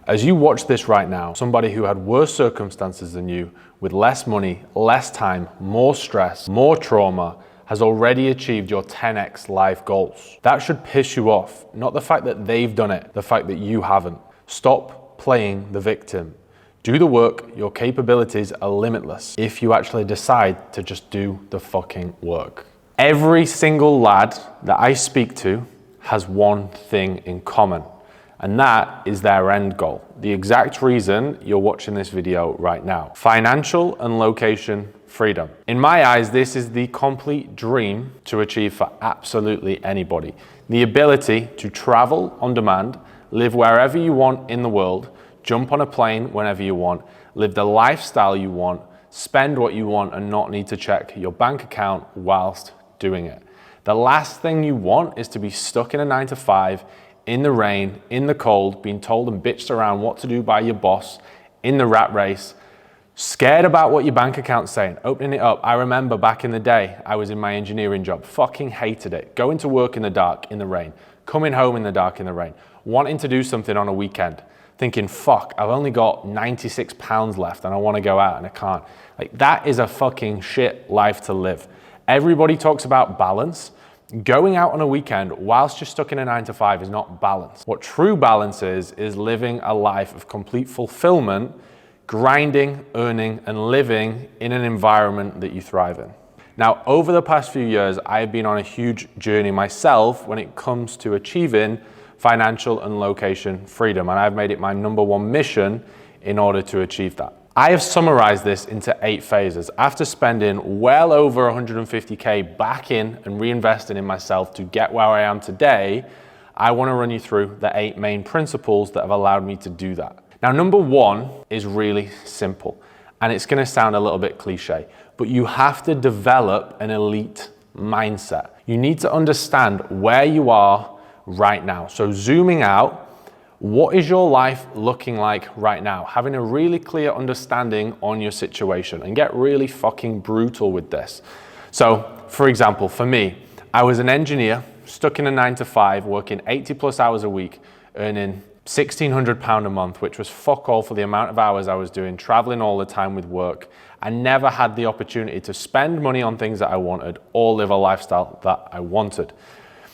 As you watch this right now, somebody who had worse circumstances than you, with less money, less time, more stress, more trauma, has already achieved your 10x life goals. That should piss you off, not the fact that they've done it, the fact that you haven't. Stop playing the victim. Do the work. Your capabilities are limitless if you actually decide to just do the fucking work. Every single lad that I speak to has one thing in common, and that is their end goal. The exact reason you're watching this video right now. Financial and location freedom. In my eyes, this is the complete dream to achieve for absolutely anybody. The ability to travel on demand, live wherever you want in the world, jump on a plane whenever you want, live the lifestyle you want, spend what you want and not need to check your bank account whilst doing it. The last thing you want is to be stuck in a 9-to-5, in the rain, in the cold, being told and bitched around what to do by your boss, in the rat race, scared about what your bank account's saying, opening it up. I remember back in the day, I was in my engineering job, fucking hated it. Going to work in the dark, in the rain, coming home in the dark, in the rain, wanting to do something on a weekend, thinking, fuck, I've only got 96 pounds left and I want to go out and I can't. Like, that is a fucking shit life to live. Everybody talks about balance. Going out on a weekend whilst you're stuck in a 9-to-5 is not balance. What true balance is living a life of complete fulfillment, grinding, earning, and living in an environment that you thrive in. Now, over the past few years, I've been on a huge journey myself when it comes to achieving financial and location freedom, and I've made it my #1 mission in order to achieve that. I have summarized this into 8 phases. After spending well over 150K back in and reinvesting in myself to get where I am today, I want to run you through the 8 main principles that have allowed me to do that. Now, #1 is really simple, and it's going to sound a little bit cliche, but you have to develop an elite mindset. You need to understand where you are right now. So zooming out, what is your life looking like right now? Having a really clear understanding on your situation, and get really fucking brutal with this. So, for example, for me, I was an engineer, stuck in a 9-to-5, working 80+ hours a week, earning £1,600 a month, which was fuck all for the amount of hours I was doing, traveling all the time with work. I never had the opportunity to spend money on things that I wanted or live a lifestyle that I wanted.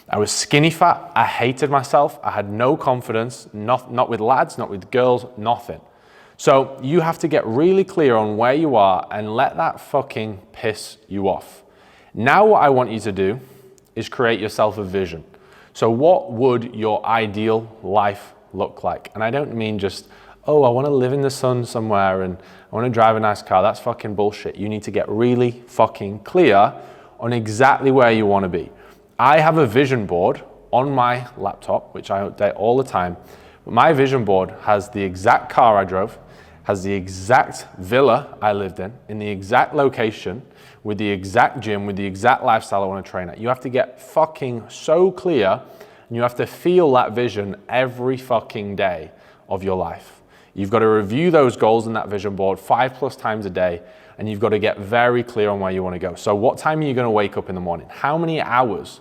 I was skinny fat, I hated myself, I had no confidence, not with lads, not with girls, nothing. So you have to get really clear on where you are and let that fucking piss you off. Now what I want you to do is create yourself a vision. So what would your ideal life look like? And I don't mean just, oh, I want to live in the sun somewhere and I want to drive a nice car. That's fucking bullshit. You need to get really fucking clear on exactly where you want to be. I have a vision board on my laptop, which I update all the time. But my vision board has the exact car I drove, has the exact villa I lived in the exact location, with the exact gym, with the exact lifestyle I want to train at. You have to get fucking so clear, and you have to feel that vision every fucking day of your life. You've got to review those goals in that vision board 5+ times a day, and you've got to get very clear on where you want to go. So what time are you going to wake up in the morning? How many hours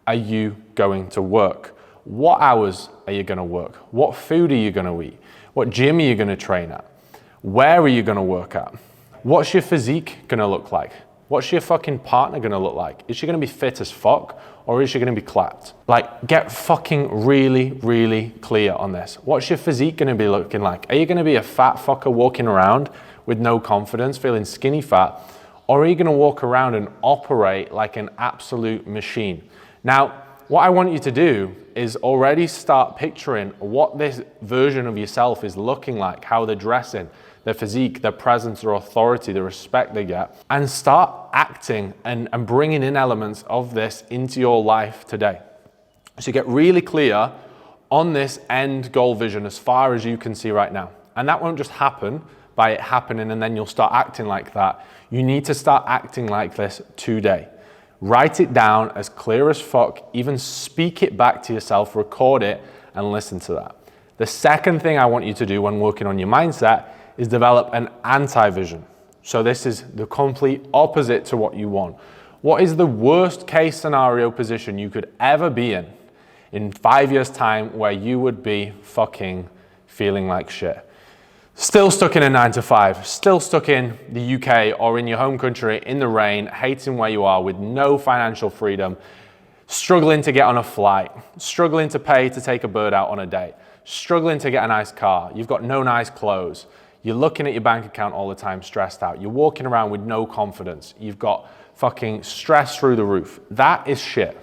are you going to work? What hours are you going to work? What food are you going to eat? What gym are you going to train at? Where are you going to work at? What's your physique going to look like? What's your fucking partner going to look like? Is she going to be fit as fuck, or is she going to be clapped? Like, get fucking really, really clear on this. What's your physique going to be looking like? Are you going to be a fat fucker walking around with no confidence, feeling skinny fat? Or are you going to walk around and operate like an absolute machine? Now, what I want you to do is already start picturing what this version of yourself is looking like, how they're dressing, their physique, their presence, their authority, the respect they get, and start acting and bringing in elements of this into your life today. So you get really clear on this end goal vision as far as you can see right now. And that won't just happen by it happening and then you'll start acting like that. You need to start acting like this today. Write it down as clear as fuck, even speak it back to yourself, record it, and listen to that. The second thing I want you to do when working on your mindset is develop an anti-vision. So this is the complete opposite to what you want. What is the worst case scenario position you could ever be in 5 years' time where you would be fucking feeling like shit. Still stuck in a 9 to 5, still stuck in the UK or in your home country in the rain, hating where you are with no financial freedom, struggling to get on a flight, struggling to pay to take a bird out on a date, struggling to get a nice car, you've got no nice clothes, you're looking at your bank account all the time, stressed out, you're walking around with no confidence, you've got fucking stress through the roof. That is shit.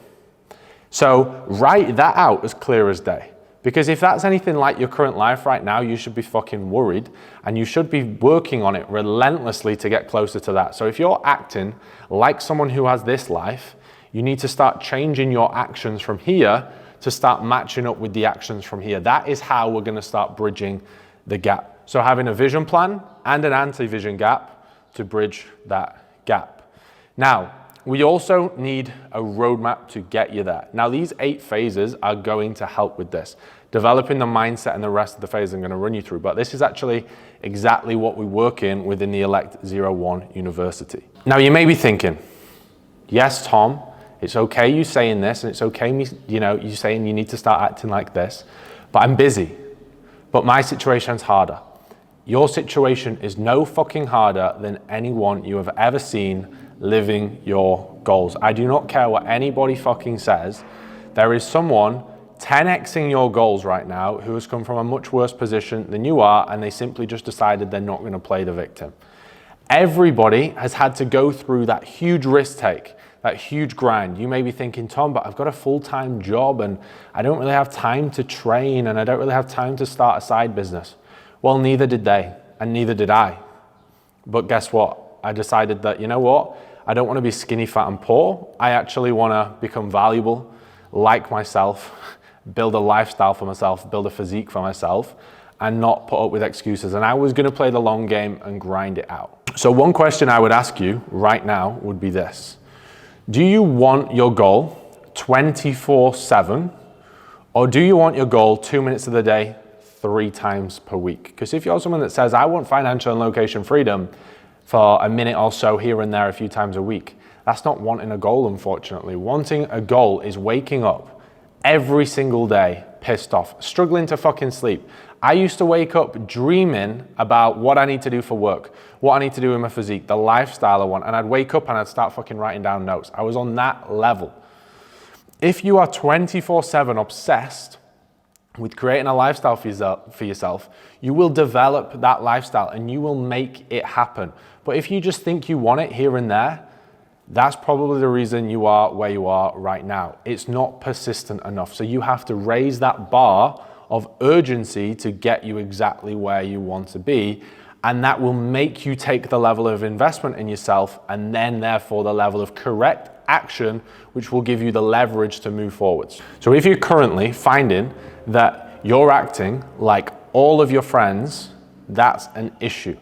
So write that out as clear as day. Because if that's anything like your current life right now, you should be fucking worried and you should be working on it relentlessly to get closer to that. So if you're acting like someone who has this life, you need to start changing your actions from here to start matching up with the actions from here. That is how we're going to start bridging the gap. So having a vision plan and an anti-vision gap to bridge that gap. Now, we also need a roadmap to get you there. Now, these 8 phases are going to help with this. Developing the mindset and the rest of the phases I'm going to run you through, but this is actually exactly what we work in within the Elect 01 University. Now, you may be thinking, yes, Tom, it's okay you saying this, and it's okay me, you saying you need to start acting like this, but I'm busy. But my situation's harder. Your situation is no fucking harder than anyone you have ever seen living your goals. I do not care what anybody fucking says. There is someone 10xing your goals right now who has come from a much worse position than you are, and they simply just decided they're not going to play the victim. Everybody has had to go through that huge risk take, that huge grind. You may be thinking, Tom, but I've got a full-time job and I don't really have time to train and I don't really have time to start a side business. Well, neither did they, and neither did I. But guess what? I decided that, you know what? I don't want to be skinny, fat, and poor. I actually want to become valuable, like myself, build a lifestyle for myself, build a physique for myself, and not put up with excuses. And I was going to play the long game and grind it out. So one question I would ask you right now would be this. Do you want your goal 24/7, or do you want your goal 2 minutes of the day, 3 times per week? Because if you're someone that says, I want financial and location freedom for a minute or so here and there a few times a week, that's not wanting a goal, unfortunately. Wanting a goal is waking up every single day pissed off, struggling to fucking sleep. I used to wake up dreaming about what I need to do for work, what I need to do with my physique, the lifestyle I want, and I'd wake up and I'd start fucking writing down notes. I was on that level. If you are 24/7 obsessed with creating a lifestyle for yourself, you will develop that lifestyle and you will make it happen. But if you just think you want it here and there, that's probably the reason you are where you are right now. It's not persistent enough. So you have to raise that bar of urgency to get you exactly where you want to be. And that will make you take the level of investment in yourself and then therefore the level of correct action, which will give you the leverage to move forwards. So if you're currently finding that you're acting like all of your friends, that's an issue.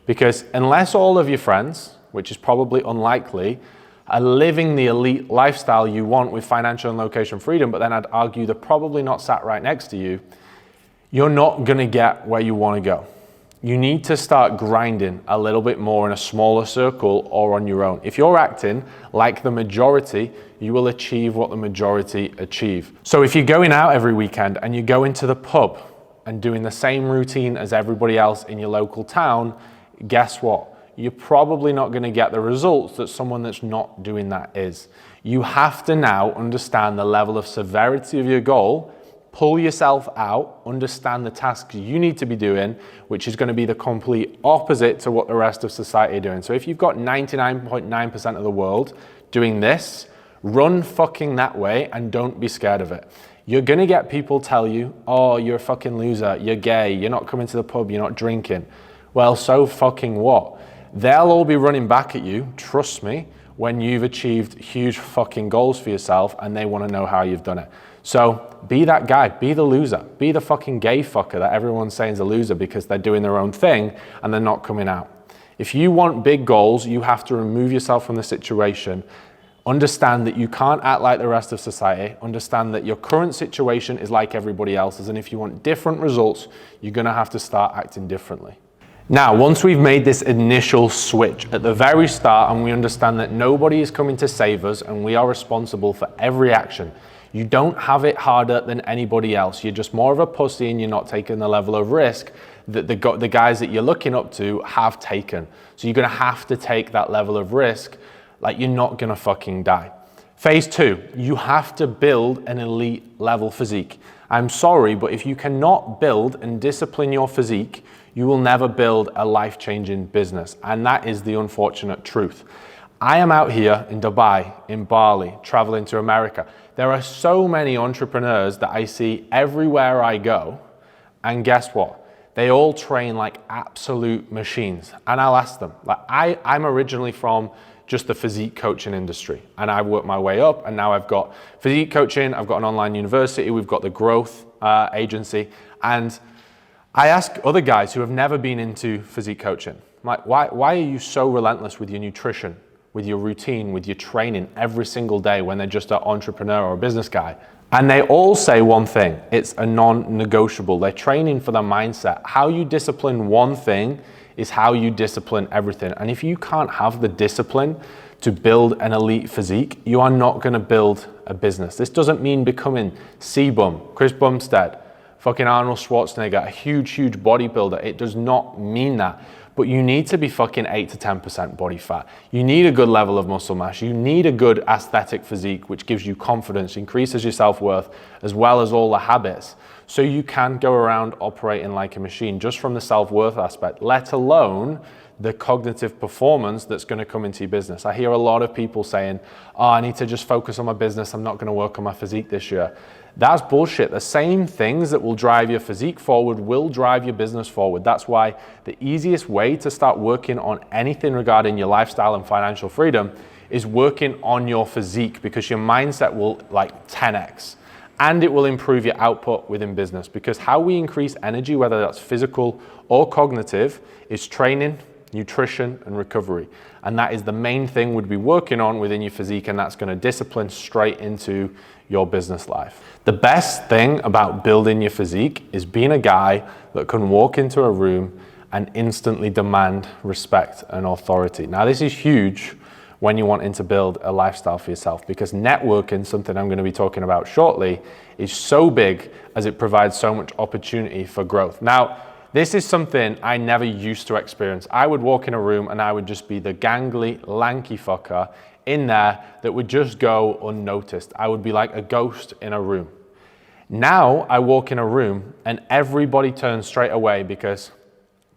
Because unless all of your friends, which is probably unlikely, are living the elite lifestyle you want with financial and location freedom, but then I'd argue they're probably not sat right next to you, you're not gonna get where you wanna go. You need to start grinding a little bit more in a smaller circle or on your own. If you're acting like the majority, you will achieve what the majority achieve. So if you're going out every weekend and you go into the pub and doing the same routine as everybody else in your local town, guess what? You're probably not going to get the results that someone that's not doing that is. You have to now understand the level of severity of your goal, pull yourself out, understand the tasks you need to be doing, which is going to be the complete opposite to what the rest of society are doing. So if you've got 99.9% of the world doing this, run fucking that way and don't be scared of it. You're going to get people tell you, oh, you're a fucking loser, you're gay, you're not coming to the pub, you're not drinking. Well, so fucking what? They'll all be running back at you, trust me, when you've achieved huge fucking goals for yourself and they want to know how you've done it. So be that guy, be the loser, be the fucking gay fucker that everyone's saying is a loser because they're doing their own thing and they're not coming out. If you want big goals, you have to remove yourself from the situation. Understand that you can't act like the rest of society. Understand that your current situation is like everybody else's, and if you want different results, you're gonna have to start acting differently. Now, once we've made this initial switch at the very start and we understand that nobody is coming to save us and we are responsible for every action, You don't have it harder than anybody else. You're just more of a pussy and you're not taking the level of risk that the guys that you're looking up to have taken. So you're gonna have to take that level of risk, like you're not gonna fucking die. Phase 2, you have to build an elite level physique. I'm sorry, but if you cannot build and discipline your physique, you will never build a life-changing business. And that is the unfortunate truth. I am out here in Dubai, in Bali, traveling to America. There are so many entrepreneurs that I see everywhere I go. And guess what? They all train like absolute machines. And I'll ask them, like I'm originally from just the physique coaching industry. And I worked my way up and now I've got physique coaching, I've got an online university, we've got the growth agency. And I ask other guys who have never been into physique coaching, like, why are you so relentless with your nutrition, with your routine, with your training every single day when they're just an entrepreneur or a business guy? And they all say one thing, it's a non-negotiable. They're training for their mindset. How you discipline one thing is how you discipline everything. And if you can't have the discipline to build an elite physique, you are not gonna build a business. This doesn't mean becoming C-Bum, Chris Bumstead, fucking Arnold Schwarzenegger, a huge bodybuilder. It does not mean that. But you need to be fucking 8 to 10% body fat. You need a good level of muscle mass. You need a good aesthetic physique, which gives you confidence, increases your self-worth, as well as all the habits. So you can go around operating like a machine just from the self-worth aspect, let alone the cognitive performance that's gonna come into your business. I hear a lot of people saying, oh, I need to just focus on my business. I'm not gonna work on my physique this year. That's bullshit. The same things that will drive your physique forward will drive your business forward. That's why the easiest way to start working on anything regarding your lifestyle and financial freedom is working on your physique, because your mindset will like 10x and it will improve your output within business. Because how we increase energy, whether that's physical or cognitive, is training, nutrition, and recovery. And that is the main thing we'd be working on within your physique, and that's gonna discipline straight into your business life. The best thing about building your physique is being a guy that can walk into a room and instantly demand respect and authority. Now, this is huge when you're wanting to build a lifestyle for yourself, because networking, something I'm gonna be talking about shortly, is so big as it provides so much opportunity for growth. Now, this is something I never used to experience. I would walk in a room and I would just be the gangly, lanky fucker in there that would just go unnoticed. I would be like a ghost in a room. Now I walk in a room and everybody turns straight away because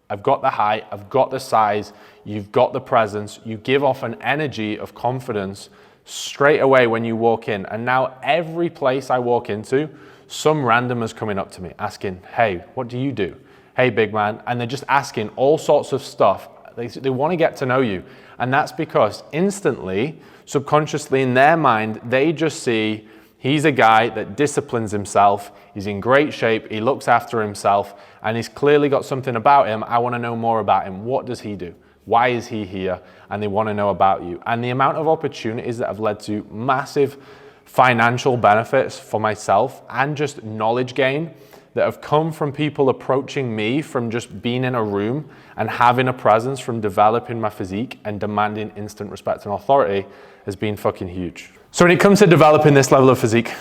I've got the height, I've got the size, you've got the presence, you give off an energy of confidence straight away when you walk in. And now every place I walk into, some randomer's coming up to me asking, hey, what do you do? Hey, big man. And they're just asking all sorts of stuff. They want to get to know you. And that's because instantly, subconsciously in their mind, they just see he's a guy that disciplines himself, he's in great shape, he looks after himself, and he's clearly got something about him. I want to know more about him. What does he do? Why is he here? And they want to know about you. And the amount of opportunities that have led to massive financial benefits for myself and just knowledge gain that have come from people approaching me from just being in a room and having a presence, from developing my physique and demanding instant respect and authority, has been fucking huge. So when it comes to developing this level of physique,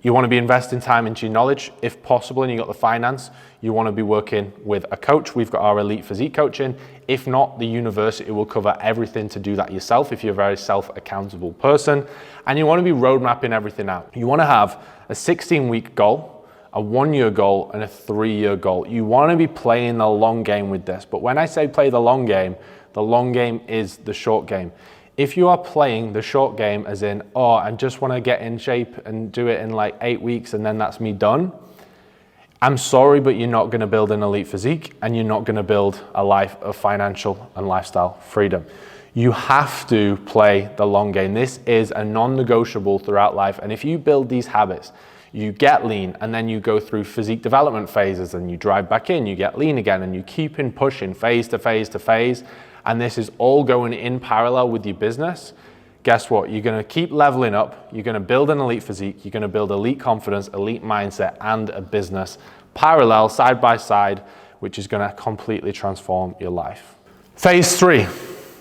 you want to be investing time into your knowledge. If possible, and you got the finance, you want to be working with a coach. We've got our elite physique coaching. If not, the university will cover everything to do that yourself if you're a very self-accountable person. And you want to be road mapping everything out. You want to have a 16-week goal, a 1-year goal, and a 3-year goal. You want to be playing the long game with this. But when I say play the long game is the short game. If you are playing the short game as in, oh, I just want to get in shape and do it in like 8 weeks and then that's me done, I'm sorry, but you're not going to build an elite physique and you're not going to build a life of financial and lifestyle freedom. You have to play the long game. This is a non-negotiable throughout life. And if you build these habits, you get lean and then you go through physique development phases and you drive back in, you get lean again, and you keep in pushing phase to phase to phase. And this is all going in parallel with your business. Guess what? You're going to keep leveling up. You're going to build an elite physique. You're going to build elite confidence, elite mindset, and a business parallel, side by side, which is going to completely transform your life. Phase 3,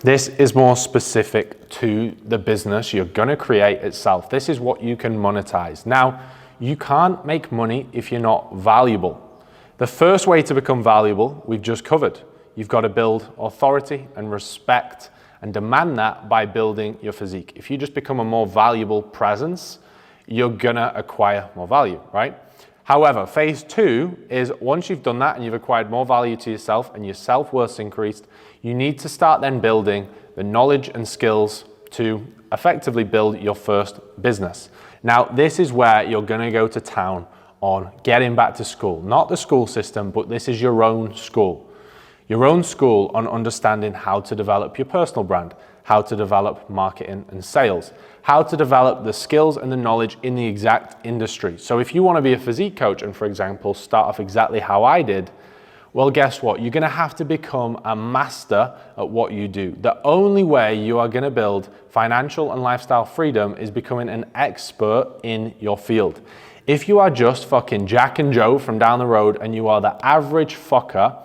This is more specific to the business you're gonna create itself. This is what you can monetize. Now, you can't make money if you're not valuable. The first way to become valuable, we've just covered. You've got to build authority and respect and demand that by building your physique. If you just become a more valuable presence, you're gonna acquire more value, right? However, phase two is once you've done that and you've acquired more value to yourself and your self-worth's increased, you need to start then building the knowledge and skills to effectively build your first business. Now, this is where you're gonna go to town on getting back to school. Not the school system, but this is your own school. Your own school on understanding how to develop your personal brand, how to develop marketing and sales, how to develop the skills and the knowledge in the exact industry. So if you want to be a physique coach and, for example, start off exactly how I did, well, guess what? You're going to have to become a master at what you do. The only way you are going to build financial and lifestyle freedom is becoming an expert in your field. If you are just fucking Jack and Joe from down the road and you are the average fucker,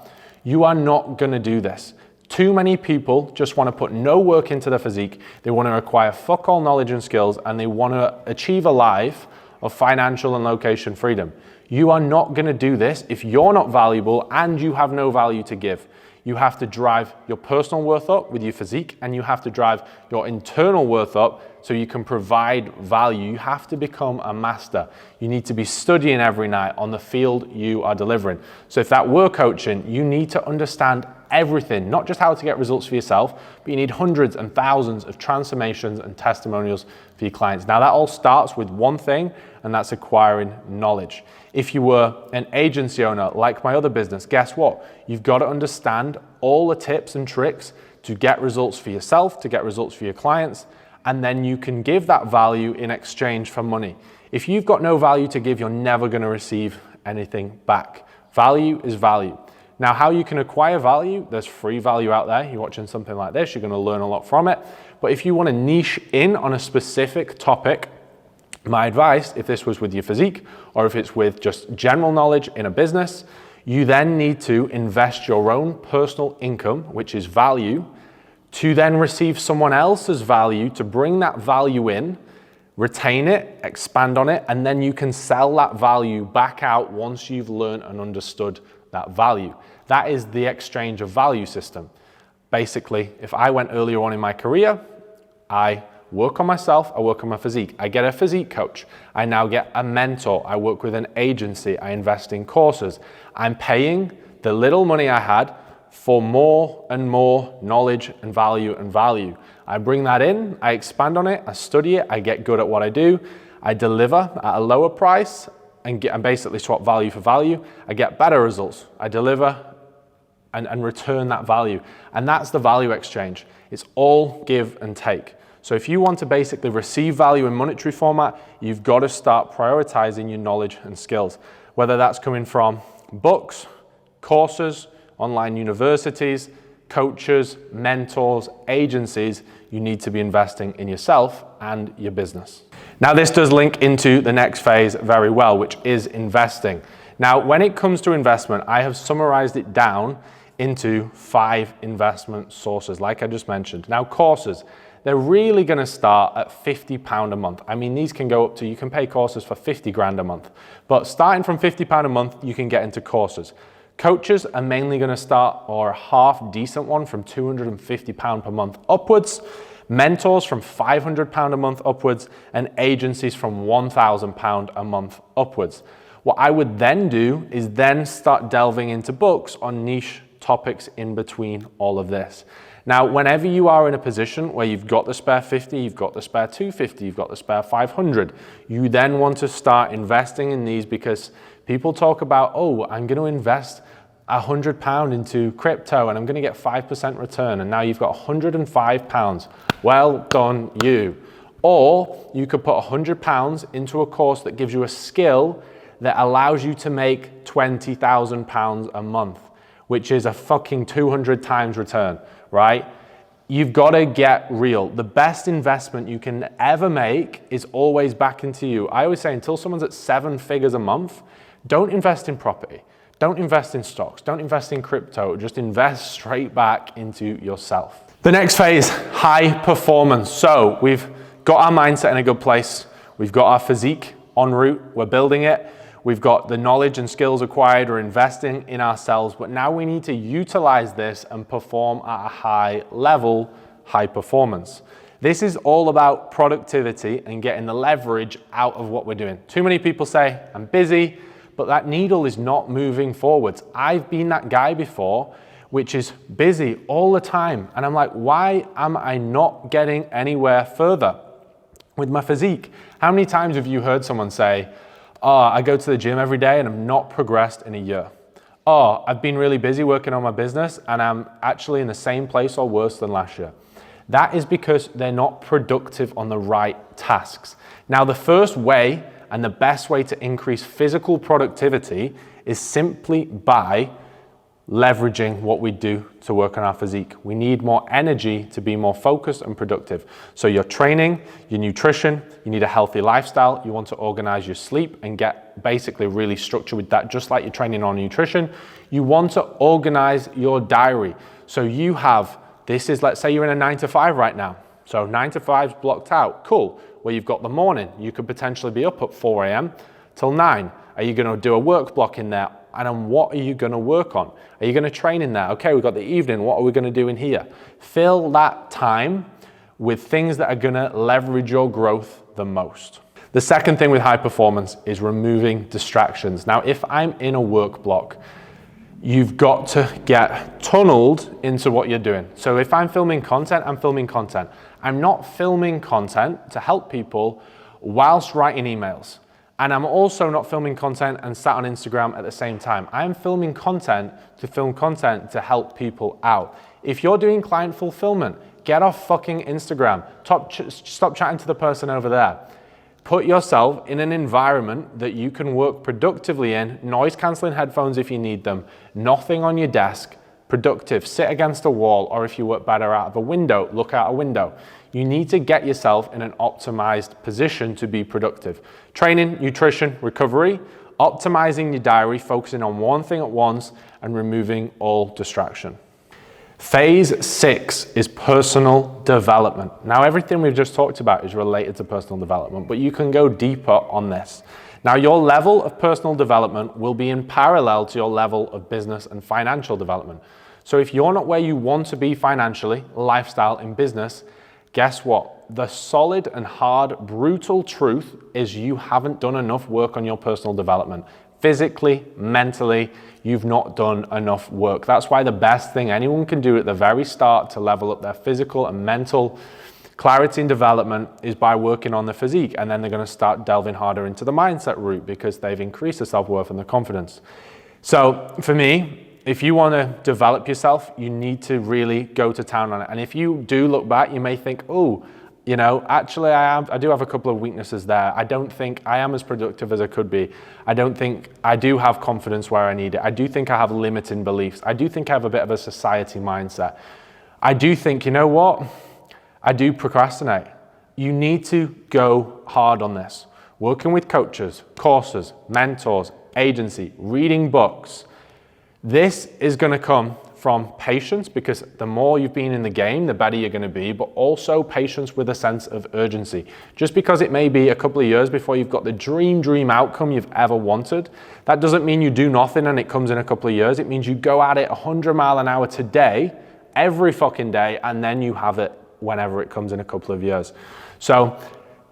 you are not going to do this. Too many people just want to put no work into their physique. They want to acquire fuck all knowledge and skills, and they want to achieve a life of financial and location freedom. You are not going to do this if you're not valuable and you have no value to give. You have to drive your personal worth up with your physique, and you have to drive your internal worth up so you can provide value. You have to become a master. You need to be studying every night on the field you are delivering. So if that were coaching, you need to understand everything, not just how to get results for yourself, but you need hundreds and thousands of transformations and testimonials for your clients. Now that all starts with one thing, and that's acquiring knowledge. If you were an agency owner like my other business, guess what? You've got to understand all the tips and tricks to get results for yourself, to get results for your clients, and then you can give that value in exchange for money. If you've got no value to give, you're never going to receive anything back. Value is value. Now, how you can acquire value, there's free value out there. You're watching something like this, you're going to learn a lot from it. But if you want to niche in on a specific topic, my advice, if this was with your physique or if it's with just general knowledge in a business, you then need to invest your own personal income, which is value, to then receive someone else's value to bring that value in, retain it, expand on it, and then you can sell that value back out once you've learned and understood that value. That is the exchange of value system. Basically, if I went earlier on in my career, I work on myself, I work on my physique. I get a physique coach. I now get a mentor. I work with an agency. I invest in courses. I'm paying the little money I had for more and more knowledge and value. I bring that in, I expand on it, I study it, I get good at what I do, I deliver at a lower price and basically swap value for value. I get better results. I deliver and return that value. And that's the value exchange. It's all give and take. So if you want to basically receive value in monetary format, you've got to start prioritizing your knowledge and skills, whether that's coming from books, courses, online universities, coaches, mentors, agencies. You need to be investing in yourself and your business. Now, this does link into the next phase very well, which is investing. Now, when it comes to investment, I have summarized it down into 5 investment sources, like I just mentioned. Now, courses, they're really going to start at £50 a month. I mean, these can go up to, you can pay courses for 50 grand a month, but starting from £50 a month, you can get into courses. Coaches are mainly going to start, or a half decent one, from £250 per month upwards. Mentors from £500 a month upwards, and agencies from £1,000 a month upwards. What I would then do is then start delving into books on niche topics in between all of this. Now, whenever you are in a position where you've got the spare 50, you've got the spare 250, you've got the spare 500, you then want to start investing in these, because people talk about, oh, I'm going to invest £100 into crypto and I'm going to get 5% return, and now you've got £105. Well done, you. Or you could put £100 into a course that gives you a skill that allows you to make £20,000 a month, which is a fucking 200 times return, right? You've got to get real. The best investment you can ever make is always back into you. I always say, until someone's at 7 figures a month, don't invest in property. Don't invest in stocks. Don't invest in crypto. Just invest straight back into yourself. The next phase, high performance. So we've got our mindset in a good place. We've got our physique en route. We're building it. We've got the knowledge and skills acquired. We're investing in ourselves. But now we need to utilize this and perform at a high level, high performance. This is all about productivity and getting the leverage out of what we're doing. Too many people say, I'm busy, but that needle is not moving forwards. I've been that guy before, which is busy all the time. And I'm like, why am I not getting anywhere further with my physique? How many times have you heard someone say, oh, I go to the gym every day and I'm not progressed in a year? Oh, I've been really busy working on my business and I'm actually in the same place or worse than last year. That is because they're not productive on the right tasks. Now, the first way and the best way to increase physical productivity is simply by leveraging what we do to work on our physique. We need more energy to be more focused and productive. So your training, your nutrition, you need a healthy lifestyle. You want to organize your sleep and get basically really structured with that, just like you're training on nutrition. You want to organize your diary. So you have, this is, let's say you're in a 9 to 5 right now. So 9 to 5 is blocked out. Cool. Well, you've got the morning. You could potentially be up at 4 a.m. till 9. Are you going to do a work block in there? And then what are you going to work on? Are you going to train in there? Okay, we've got the evening. What are we going to do in here? Fill that time with things that are going to leverage your growth the most. The second thing with high performance is removing distractions. Now, if I'm in a work block, you've got to get tunneled into what you're doing. So if I'm filming content, I'm filming content. I'm not filming content to help people whilst writing emails. And I'm also not filming content and sat on Instagram at the same time. I'm filming content to film content to help people out. If you're doing client fulfillment, get off fucking Instagram. Stop chatting to the person over there. Put yourself in an environment that you can work productively in, noise cancelling headphones if you need them, nothing on your desk, productive, sit against a wall, or if you work better out of a window, look out a window. You need to get yourself in an optimized position to be productive. Training, nutrition, recovery, optimizing your diary, focusing on one thing at once, and removing all distraction. Phase 6 is personal development. Now, everything we've just talked about is related to personal development, but you can go deeper on this. Now, your level of personal development will be in parallel to your level of business and financial development. So if you're not where you want to be financially, lifestyle, in business, guess what? The solid and hard, brutal truth is you haven't done enough work on your personal development. Physically, mentally, you've not done enough work. That's why the best thing anyone can do at the very start to level up their physical and mental clarity and development is by working on the physique. And then they're going to start delving harder into the mindset route because they've increased the self-worth and the confidence. So for me, if you want to develop yourself, you need to really go to town on it. And if you do look back, you may think, oh, you know, actually I do have a couple of weaknesses there. I don't think I am as productive as I could be. I don't think I do have confidence where I need it. I do think I have limiting beliefs. I do think I have a bit of a society mindset. I do think, you know what? I do procrastinate. You need to go hard on this. Working with coaches, courses, mentors, agency, reading books. This is going to come from patience, because the more you've been in the game, the better you're going to be, but also patience with a sense of urgency. Just because it may be a couple of years before you've got the dream outcome you've ever wanted, that doesn't mean you do nothing and it comes in a couple of years. It means you go at it 100 miles an hour today, every fucking day, and then you have it whenever it comes in a couple of years. So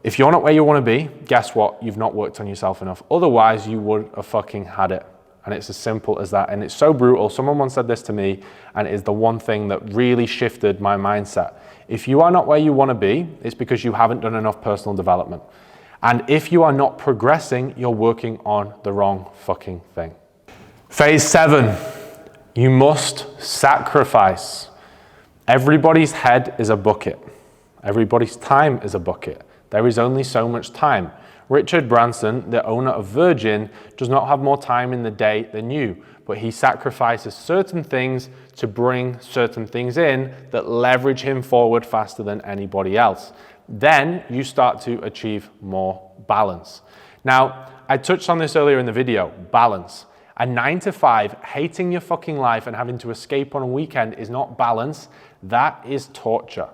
if you're not where you want to be, guess what? You've not worked on yourself enough. Otherwise, you would have fucking had it. And it's as simple as that. And it's so brutal. Someone once said this to me, and it is the one thing that really shifted my mindset. If you are not where you want to be, it's because you haven't done enough personal development. And if you are not progressing, you're working on the wrong fucking thing. Phase 7, you must sacrifice. Everybody's head is a bucket. Everybody's time is a bucket. There is only so much time. Richard Branson, the owner of Virgin, does not have more time in the day than you, but he sacrifices certain things to bring certain things in that leverage him forward faster than anybody else. Then you start to achieve more balance. Now, I touched on this earlier in the video, balance. A 9 to 5, hating your fucking life and having to escape on a weekend is not balance. That is torture.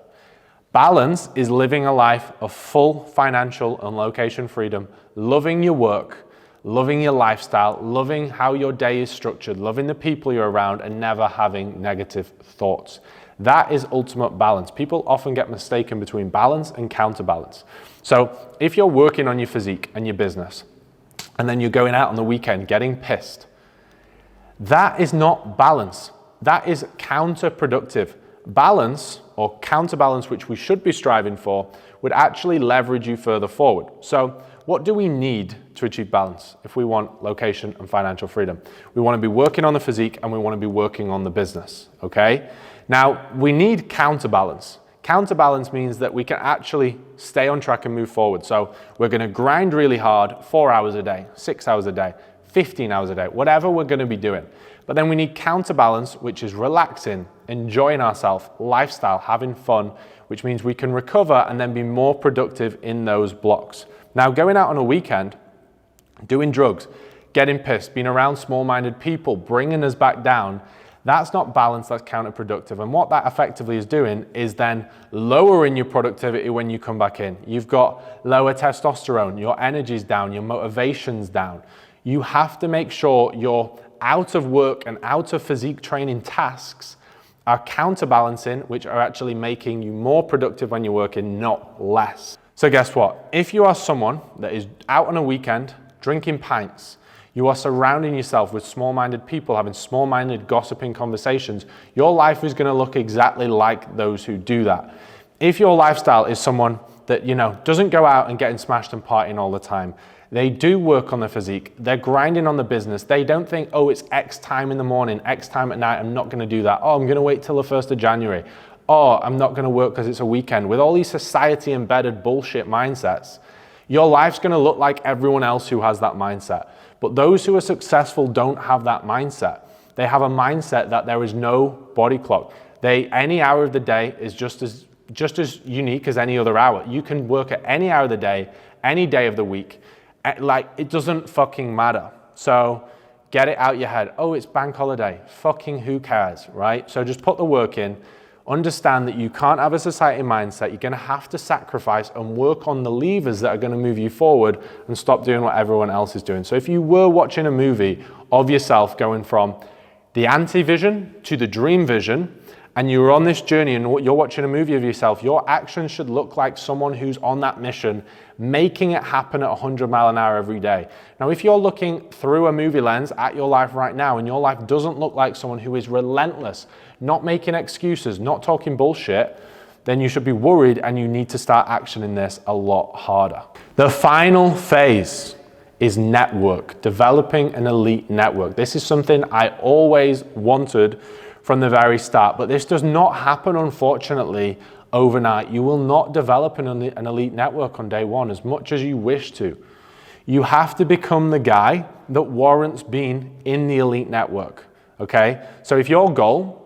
Balance is living a life of full financial and location freedom, loving your work, loving your lifestyle, loving how your day is structured, loving the people you're around, and never having negative thoughts. That is ultimate balance. People often get mistaken between balance and counterbalance. So if you're working on your physique and your business, and then you're going out on the weekend getting pissed, that is not balance. That is counterproductive. Balance, or counterbalance, which we should be striving for, would actually leverage you further forward. So what do we need to achieve balance if we want location and financial freedom? We want to be working on the physique and we want to be working on the business, okay? Now, we need counterbalance. Counterbalance means that we can actually stay on track and move forward. So we're going to grind really hard 4 hours a day, 6 hours a day, 15 hours a day, whatever we're going to be doing. But then we need counterbalance, which is relaxing, enjoying ourselves, lifestyle, having fun, which means we can recover and then be more productive in those blocks. Now, going out on a weekend, doing drugs, getting pissed, being around small-minded people, bringing us back down, that's not balance, that's counterproductive. And what that effectively is doing is then lowering your productivity when you come back in. You've got lower testosterone, your energy's down, your motivation's down. You have to make sure your out of work and out of physique training tasks are counterbalancing, which are actually making you more productive when you're working, not less. So guess what? If you are someone that is out on a weekend drinking pints, you are surrounding yourself with small-minded people, having small-minded gossiping conversations, your life is going to look exactly like those who do that. If your lifestyle is someone that, doesn't go out and getting smashed and partying all the time, they do work on the physique, they're grinding on the business, they don't think, oh, it's X time in the morning, X time at night, I'm not going to do that. Oh, I'm going to wait till the 1st of January. Oh, I'm not going to work because it's a weekend. With all these society-embedded bullshit mindsets, your life's going to look like everyone else who has that mindset. But those who are successful don't have that mindset. They have a mindset that there is no body clock. Any hour of the day is just as unique as any other hour. You can work at any hour of the day, any day of the week. It doesn't fucking matter. So get it out your head. Oh, it's bank holiday. Fucking who cares, right? So just put the work in. Understand that you can't have a society mindset. You're going to have to sacrifice and work on the levers that are going to move you forward and stop doing what everyone else is doing. So if you were watching a movie of yourself going from the anti-vision to the dream vision, and you're on this journey and you're watching a movie of yourself, your actions should look like someone who's on that mission, making it happen at 100 miles an hour every day. Now, if you're looking through a movie lens at your life right now and your life doesn't look like someone who is relentless, not making excuses, not talking bullshit, then you should be worried and you need to start actioning this a lot harder. The final phase is network, developing an elite network. This is something I always wanted from the very start, but this does not happen, unfortunately, overnight. You will not develop an elite network on day one as much as you wish to. You have to become the guy that warrants being in the elite network, okay? So if your goal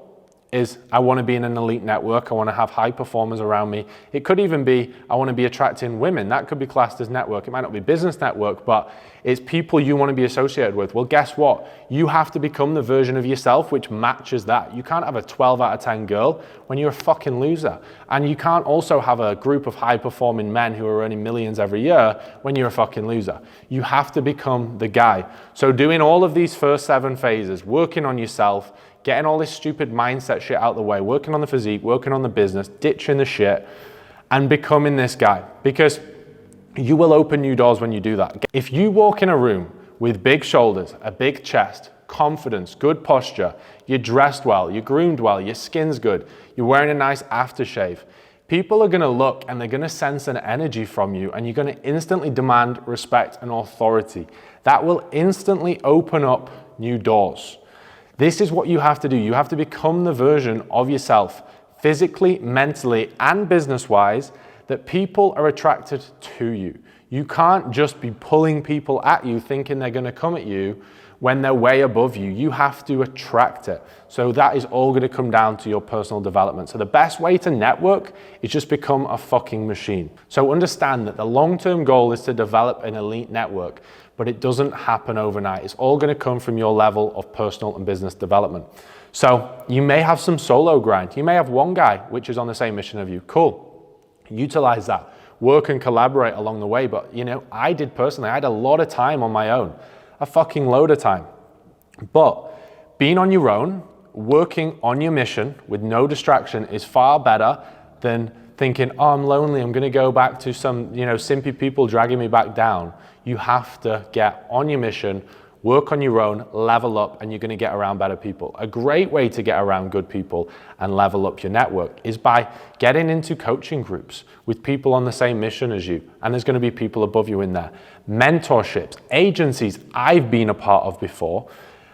is, I want to be in an elite network, I want to have high performers around me. It could even be, I want to be attracting women. That could be classed as network. It might not be business network, but it's people you want to be associated with. Well, guess what? You have to become the version of yourself which matches that. You can't have a 12 out of 10 girl when you're a fucking loser. And you can't also have a group of high performing men who are earning millions every year when you're a fucking loser. You have to become the guy. So doing all of these first 7 phases, working on yourself, getting all this stupid mindset shit out of the way, working on the physique, working on the business, ditching the shit, and becoming this guy. Because you will open new doors when you do that. If you walk in a room with big shoulders, a big chest, confidence, good posture, you're dressed well, you're groomed well, your skin's good, you're wearing a nice aftershave, people are gonna look and they're gonna sense an energy from you and you're gonna instantly demand respect and authority. That will instantly open up new doors. This is what you have to do. You have to become the version of yourself, physically, mentally, and business-wise, that people are attracted to you. You can't just be pulling people at you thinking they're going to come at you when they're way above you. You have to attract it. So that is all going to come down to your personal development. So the best way to network is just become a fucking machine. So understand that the long-term goal is to develop an elite network. but it doesn't happen overnight. It's all going to come from your level of personal and business development. So you may have some solo grind. You may have one guy which is on the same mission of you. Cool. Utilize that. Work and collaborate along the way. But I did personally, I had a lot of time on my own, a fucking load of time. But being on your own, working on your mission with no distraction is far better than thinking, oh, I'm lonely, I'm gonna go back to some simpy people dragging me back down. You have to get on your mission, work on your own, level up, and you're gonna get around better people. A great way to get around good people and level up your network is by getting into coaching groups with people on the same mission as you, and there's gonna be people above you in there. Mentorships, agencies I've been a part of before,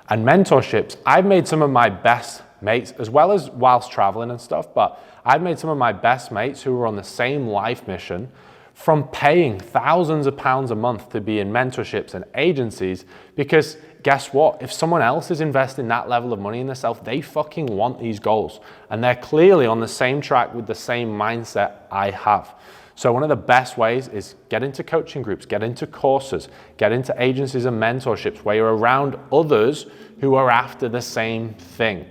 and mentorships, I've made some of my best mates, as well as whilst traveling and stuff, but I've made some of my best mates who are on the same life mission from paying thousands of pounds a month to be in mentorships and agencies, because guess what? If someone else is investing that level of money in themselves, they fucking want these goals. And they're clearly on the same track with the same mindset I have. So one of the best ways is get into coaching groups, get into courses, get into agencies and mentorships where you're around others who are after the same thing.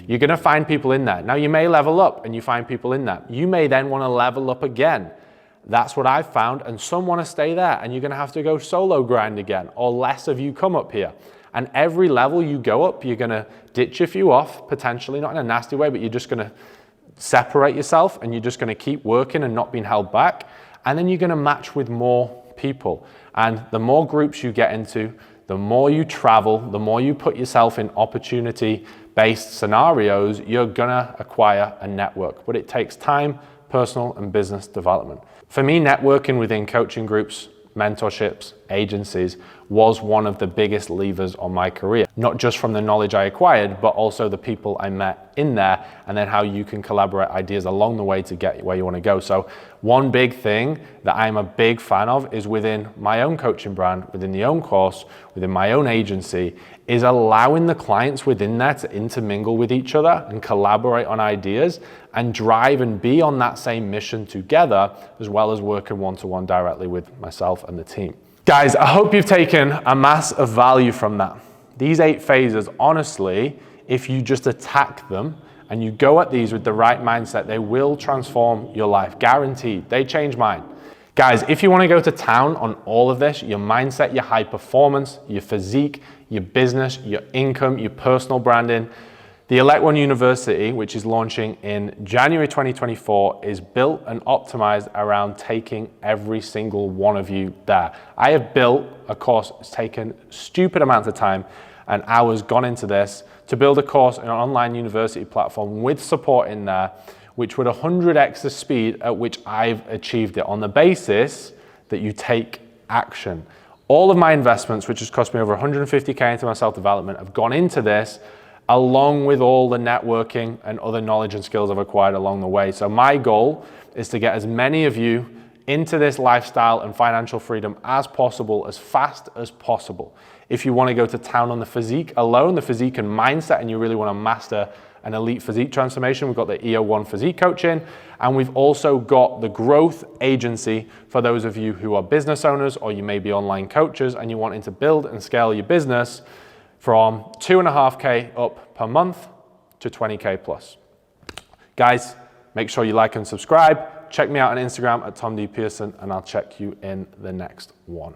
You're gonna find people in there. Now you may level up and you find people in that. You may then wanna level up again. That's what I've found, and some wanna stay there, and you're gonna have to go solo grind again, or less of you come up here. And every level you go up, you're gonna ditch a few off, potentially, not in a nasty way, but you're just gonna separate yourself and you're just gonna keep working and not being held back. And then you're gonna match with more people. And the more groups you get into, the more you travel, the more you put yourself in opportunity-based scenarios, you're gonna acquire a network. But it takes time, personal and business development. For me, networking within coaching groups, mentorships, agencies was one of the biggest levers on my career. Not just from the knowledge I acquired, but also the people I met in there, and then how you can collaborate ideas along the way to get where you want to go. So one big thing that I'm a big fan of is within my own coaching brand, within the own course, within my own agency, is allowing the clients within there to intermingle with each other and collaborate on ideas and drive and be on that same mission together, as well as working one-to-one directly with myself and the team. Guys, I hope you've taken a mass of value from that. These 8 phases, honestly, if you just attack them and you go at these with the right mindset, they will transform your life, guaranteed. They changed mine. Guys, if you want to go to town on all of this, your mindset, your high performance, your physique, your business, your income, your personal branding, the Elect One University, which is launching in January 2024, is built and optimized around taking every single one of you there. I have built a course, it's taken stupid amounts of time and hours gone into this to build a course in an online university platform with support in there, which would 100x the speed at which I've achieved it on the basis that you take action. All of my investments, which has cost me over 150K into my self-development, have gone into this, along with all the networking and other knowledge and skills I've acquired along the way. So my goal is to get as many of you into this lifestyle and financial freedom as possible, as fast as possible. If you want to go to town on the physique alone, the physique and mindset, and you really want to master an elite physique transformation, we've got the EO1 physique coaching, and we've also got the growth agency for those of you who are business owners, or you may be online coaches and you're wanting to build and scale your business from 2.5K up per month to 20K plus. Guys, make sure you like and subscribe. Check me out on Instagram at Tom D. Pearson, and I'll check you in the next one.